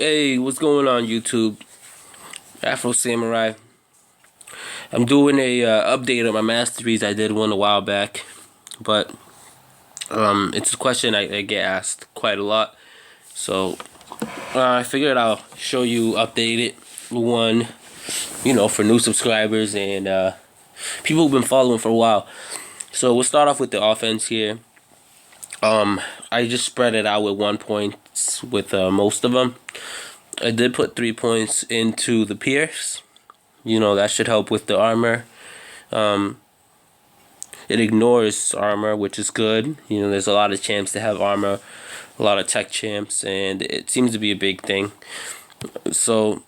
Hey, what's going on YouTube? Afro Samurai. I'm doing a update on my Masteries. I did one a while back, but it's a question I get asked quite a lot. So I figured I'll show you updated one, for new subscribers and people who've been following for a while. So we'll start off with the offense here. I just spread it out with 1 point with most of them. I did put 3 points into the Pierce. That should help with the armor. It ignores armor, which is good. There's a lot of champs that have armor, a lot of tech champs, and it seems to be a big thing. So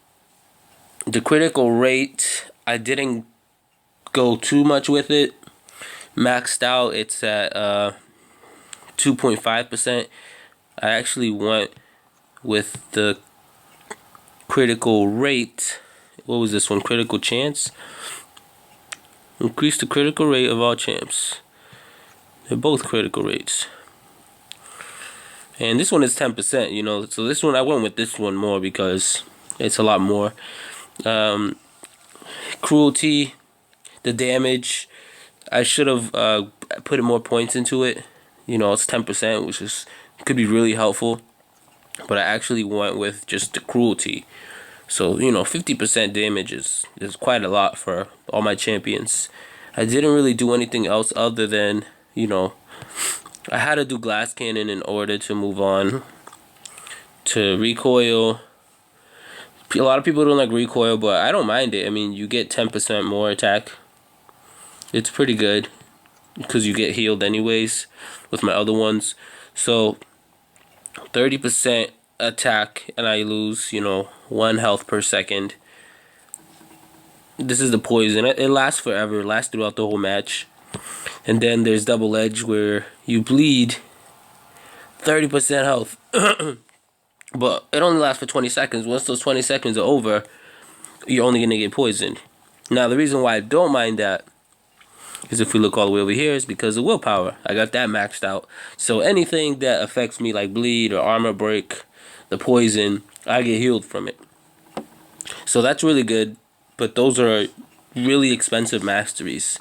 the critical rate, I didn't go too much with it. Maxed out, it's at 2.5%. I actually went with the critical rate. What was this one? Critical chance. Increase the critical rate of all champs. They're both critical rates. And this one is 10%, So this one, I went with this one more because it's a lot more. Cruelty, the damage, I should have put more points into it. It's 10%, which could be really helpful. But I actually went with just the cruelty. So, 50% damage is quite a lot for all my champions. I didn't really do anything else other than, I had to do glass cannon in order to move on to recoil. A lot of people don't like recoil, but I don't mind it. I mean, you get 10% more attack. It's pretty good because you get healed anyways with my other ones. So 30% attack and I lose 1 health per second. This is the poison. It lasts forever. It lasts throughout the whole match. And then there's double edge where you bleed 30% health. But it only lasts for 20 seconds. Once those 20 seconds are over, you're only gonna get poisoned. Now the reason why I don't mind that is, if we look all the way over here, is because of willpower. I got that maxed out. So anything that affects me, like bleed or armor break, the poison, I get healed from it. So that's really good. But those are really expensive masteries.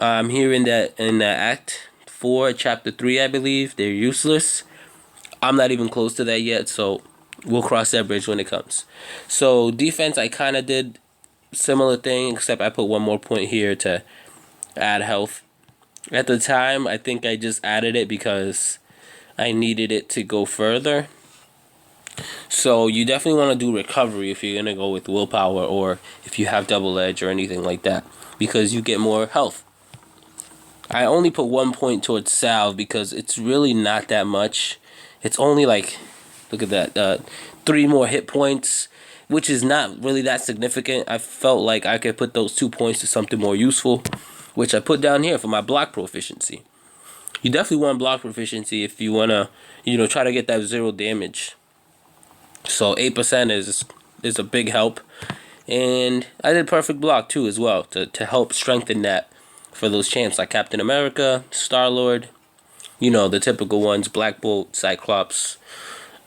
I'm here in that Act 4, Chapter 3, I believe. They're useless. I'm not even close to that yet, so we'll cross that bridge when it comes. So defense, I kind of did similar thing, except I put 1 more point here to add health. At the time, I think I just added it because I needed it to go further. So you definitely want to do recovery if you're going to go with willpower, or if you have double edge or anything like that, because you get more health. I only put 1 point towards salve because it's really not that much. It's only like, look at that, 3 more hit points, which is not really that significant. I felt like I could put those 2 points to something more useful, which I put down here for my block proficiency. You definitely want block proficiency if you want to, try to get that 0 damage. So 8% is a big help. And I did perfect block too as well to help strengthen that for those champs like Captain America, Star-Lord, the typical ones, Black Bolt, Cyclops,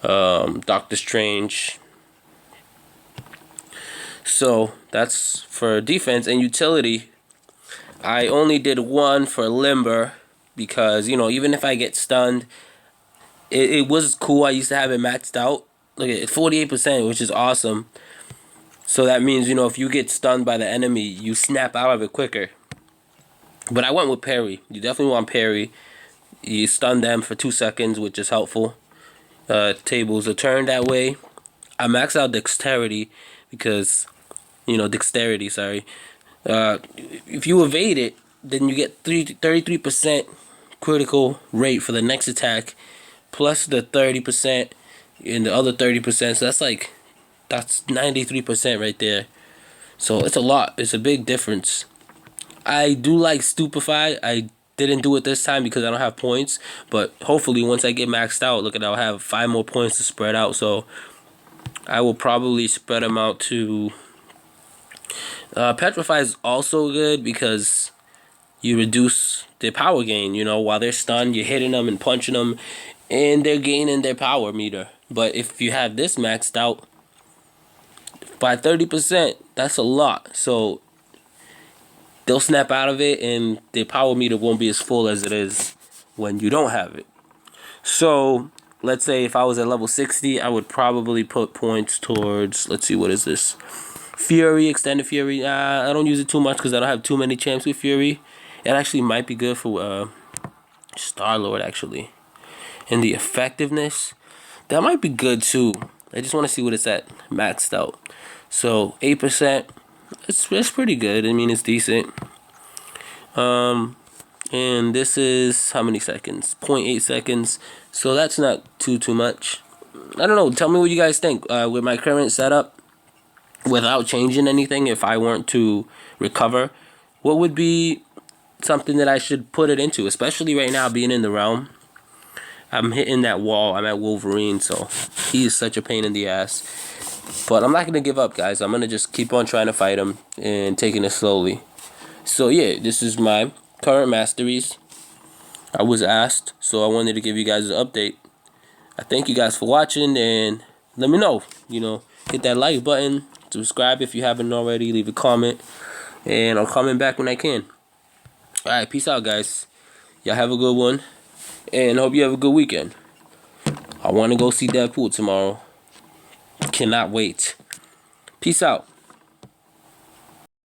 Doctor Strange. So that's for defense. And utility, I only did 1 for limber because, even if I get stunned, it was cool. I used to have it maxed out. Look at it, 48%, which is awesome. So that means, if you get stunned by the enemy, you snap out of it quicker. But I went with parry. You definitely want parry. You stun them for 2 seconds, which is helpful. Tables are turned that way. I max out dexterity because, dexterity, sorry. If you evade it, then you get 33% critical rate for the next attack, plus the 30%. And the other 30%, so that's 93% right there. So it's a lot. It's a big difference. I do like Stupefy. I didn't do it this time because I don't have points, but hopefully once I get maxed out, look at, I'll have 5 more points to spread out. So I will probably spread them out to Petrify is also good because you reduce their power gain. While they're stunned, you're hitting them and punching them, and they're gaining their power meter. But if you have this maxed out by 30%, that's a lot. So they'll snap out of it, and the power meter won't be as full as it is when you don't have it. So let's say if I was at level 60, I would probably put points towards, let's see, what is this? Fury, Extended Fury. I don't use it too much because I don't have too many champs with Fury. It actually might be good for Star-Lord, actually. And the effectiveness, that might be good too. I just want to see what it's at maxed out. So 8%, it's pretty good. I mean, it's decent. And this is how many seconds? 0.8 seconds. So that's not too much. I don't know. Tell me what you guys think. With my current setup, without changing anything, if I weren't to recover, what would be something that I should put it into? Especially right now, being in the realm. I'm hitting that wall. I'm at Wolverine, so he is such a pain in the ass. But I'm not going to give up, guys. I'm going to just keep on trying to fight him and taking it slowly. So yeah, this is my current Masteries. I was asked, so I wanted to give you guys an update. I thank you guys for watching, and let me know. You know, hit that like button, subscribe if you haven't already, leave a comment, and I'll comment back when I can. Alright, peace out, guys. Y'all have a good one, and hope you have a good weekend. I want to go see Deadpool tomorrow. Cannot wait. Peace out.